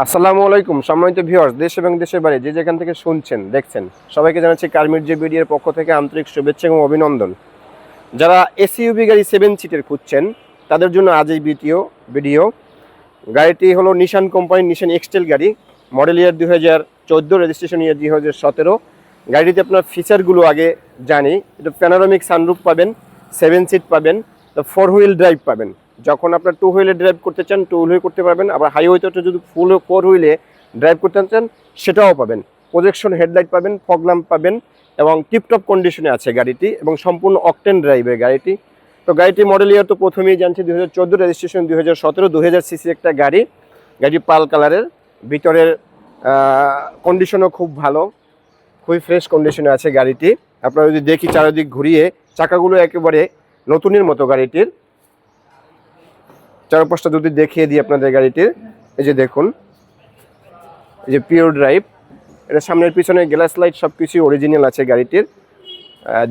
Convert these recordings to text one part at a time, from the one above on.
আসসালামু আলাইকুম সম্মানিত ভিউয়ার্স, দেশ এবং দেশের বাইরে যে যেখান থেকে শুনছেন দেখছেন সবাইকে জানাচ্ছি কারমির্জে বিডির পক্ষ থেকে আন্তরিক শুভেচ্ছা এবং অভিনন্দন। যারা এসইউভি গাড়ি 7 সিটের খুঁজছেন তাদের জন্য আজ এই ভিডিও। গাড়িটি হলো নিশান কোম্পানির নিশান এক্সটেল গাড়ি, মডেল ইয়ার 2014, রেজিস্ট্রেশন ইয়ার 2017। গাড়িতে আপনার ফিচারগুলো আগে জানি। এটা প্যানোরামিক সানরুফ পাবেন, 7 সিট পাবেন, 4 হুইল ড্রাইভ পাবেন। যখন আপনার 2 হুইলে ড্রাইভ করতে চান 2 হুইলে করতে পারবেন, আবার হাইওয়েতে যদি 4 হুইলে ড্রাইভ করতে চান সেটাও পাবেন। প্রজেকশন হেডলাইট পাবেন, ফগ ল্যাম্প পাবেন এবং টিপটপ কন্ডিশনে আছে গাড়িটি এবং সম্পূর্ণ অকটেন ড্রাইভের গাড়িটি। তো গাড়িটি মডেল ইয়ার তো প্রথমেই জানছি 2014, রেজিস্ট্রেশন 2017, 2000 সিসি একটা গাড়ি। গাড়ি পাল কালারের, ভিতরের কন্ডিশনও খুব ভালো, খুবই ফ্রেশ কন্ডিশনে আছে গাড়িটি। আপনারা যদি দেখি চারিদিক ঘুরিয়ে, চাকাগুলো একেবারে নতুনের মতো গাড়িটির। চারপাশটা যদি দেখিয়ে দিই আপনাদের গাড়িটির, এই যে দেখুন, এই যে পিওর ড্রাইভ। এটা সামনের পিছনে গ্লাস লাইট সব কিছুই অরিজিনাল আছে গাড়িটির।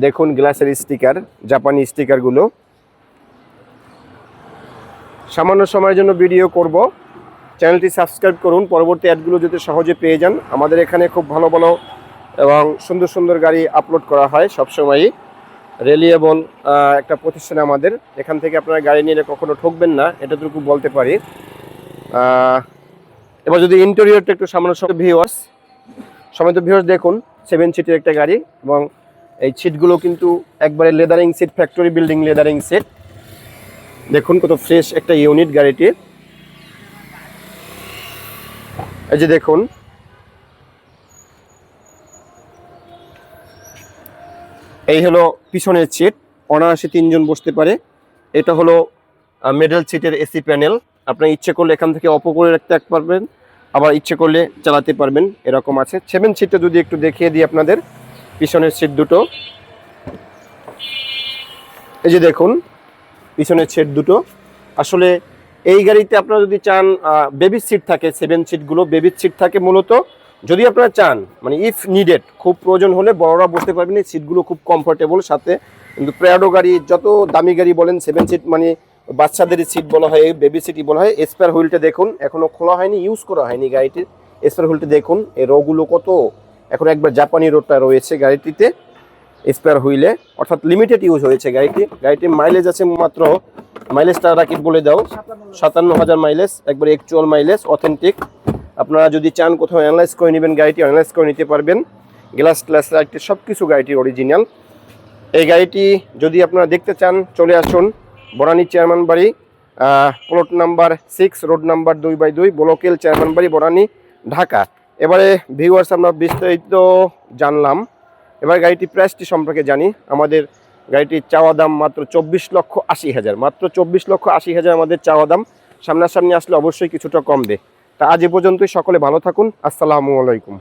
দেখুন গ্লাসের স্টিকার, জাপানি স্টিকারগুলো। সামান্য সময়ের জন্য ভিডিও করব, চ্যানেলটি সাবস্ক্রাইব করুন পরবর্তী অ্যাডগুলো যাতে সহজে পেয়ে যান। আমাদের এখানে খুব ভালো ভালো এবং সুন্দর সুন্দর গাড়ি আপলোড করা হয় সবসময়ই। রিলায়েবল একটা প্রতিষ্ঠান আমাদের, এখান থেকে আপনারা গাড়ি নিলে কখনো ঠকবেন না, এটাটুকু বলতে পারি। এবার যদি ইন্টেরিয়রটা একটু সামান্য ভিউয়ার্স দেখুন, 7 সিটের একটা গাড়ি এবং এই সিটগুলো কিন্তু একবারে লেদারিং সিট, ফ্যাক্টরি বিল্ডিং লেদারিং সিট। দেখুন কত ফ্রেশ একটা ইউনিট গাড়িটির। এই যে দেখুন, এই হলো পিছনের সিট, অনায়াসে 3 জন বসতে পারে। এটা হলো মিডল সিটের এসি প্যানেল। আপনি ইচ্ছে করলে এখান থেকে অফ করে রাখতে পারবেন, আবার ইচ্ছে করলে চালাতে পারবেন, এরকম আছে। 7 সিটটা যদি একটু দেখিয়ে দিই আপনাদের, পিছনের সিট দুটো, এই যে দেখুন পিছনের সিট দুটো। আসলে এই গাড়িতে আপনারা যদি চান, বেবি সিট থাকে, 7 সিটগুলো বেবি সিট থাকে মূলত। যদি আপনারা চান, মানে ইফ নিডেড, খুব প্রয়োজন হলে বড়রা বসতে পারবেন। এই সিটগুলো খুব কমফোর্টেবল সাথে। কিন্তু প্রাডো গাড়ি, যত দামি গাড়ি বলেন, 7 সিট মানে বাচ্চাদেরই সিট বলা হয়, বেবি সিটই বলা হয়। স্পেয়ার হুইলটা দেখুন, এখনও খোলা হয়নি, ইউজ করা হয়নি গাড়িটির। স্পেয়ার হুইলটা দেখুন, এই রোগুলো কত, এখন একবার জাপানি রোডটা রয়েছে গাড়িটিতে স্পেয়ার হুইলে, অর্থাৎ লিমিটেড ইউজ হয়েছে গাড়িটি। গাড়িটির মাইলেজ আছে মাত্র, মাইলেজটা রাকিব বলে দাও, 57,000 মাইলেজ, একবার অ্যাকচুয়াল মাইলেজ, অথেন্টিক। আপনারা যদি চান কোথাও অ্যানালাইজ করে নেবেন, গাড়িটি অ্যানালাইজ করে নিতে পারবেন। গ্লাস লাইট সব কিছু গাড়িটির অরিজিনাল। এই গাড়িটি যদি আপনারা দেখতে চান চলে আসুন বনানী চেয়ারম্যান বাড়ি, প্লট নাম্বার 6, রোড নাম্বার 2/2, ব্লকেল চেয়ারম্যান বাড়ি, বনানী, ঢাকা। এবারে ভিউয়ার্স আমরা বিস্তারিত জানলাম, এবার গাড়িটি প্রাইসটি সম্পর্কে জানি। আমাদের গাড়িটির চাওয়া দাম মাত্র 24,80,000, মাত্র 24,80,000 আমাদের চাওয়া দাম। সামনাসামনি আসলে অবশ্যই কিছুটা কমবে। তা আজ এ পর্যন্তই, সকলে ভালো থাকুন, আসসালামু আলাইকুম।